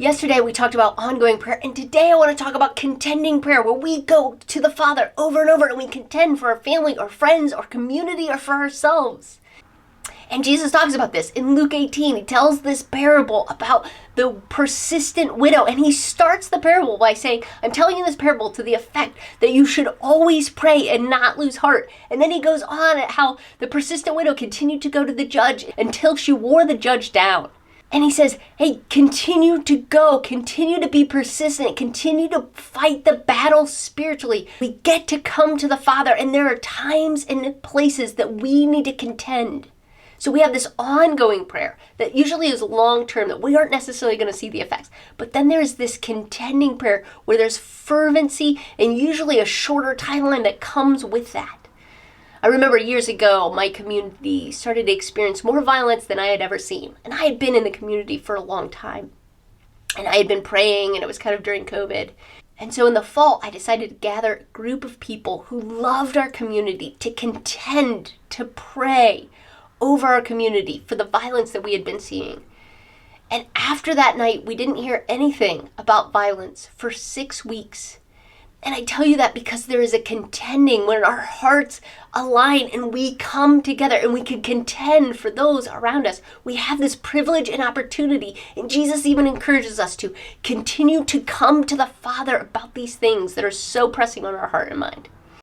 Yesterday we talked about ongoing prayer, and today I want to talk about contending prayer, where we go to the Father over and over and we contend for our family or friends or community or for ourselves. And Jesus talks about this in Luke 18. He tells this parable about the persistent widow, and he starts the parable by saying, I'm telling you this parable to the effect that you should always pray and not lose heart. And then he goes on at how the persistent widow continued to go to the judge until she wore the judge down. And he says, hey, continue to go, continue to be persistent, continue to fight the battle spiritually. We get to come to the Father, and there are times and places that we need to contend. So we have this ongoing prayer that usually is long-term, that we aren't necessarily going to see the effects. But then there's this contending prayer where there's fervency and usually a shorter timeline that comes with that. I remember years ago, my community started to experience more violence than I had ever seen. And I had been in the community for a long time. And I had been praying, and it was kind of during COVID. And so in the fall, I decided to gather a group of people who loved our community to contend, to pray over our community for the violence that we had been seeing. And after that night, we didn't hear anything about violence for 6 weeks. And I tell you that because there is a contending when our hearts align and we come together and we can contend for those around us. We have this privilege and opportunity. And Jesus even encourages us to continue to come to the Father about these things that are so pressing on our heart and mind.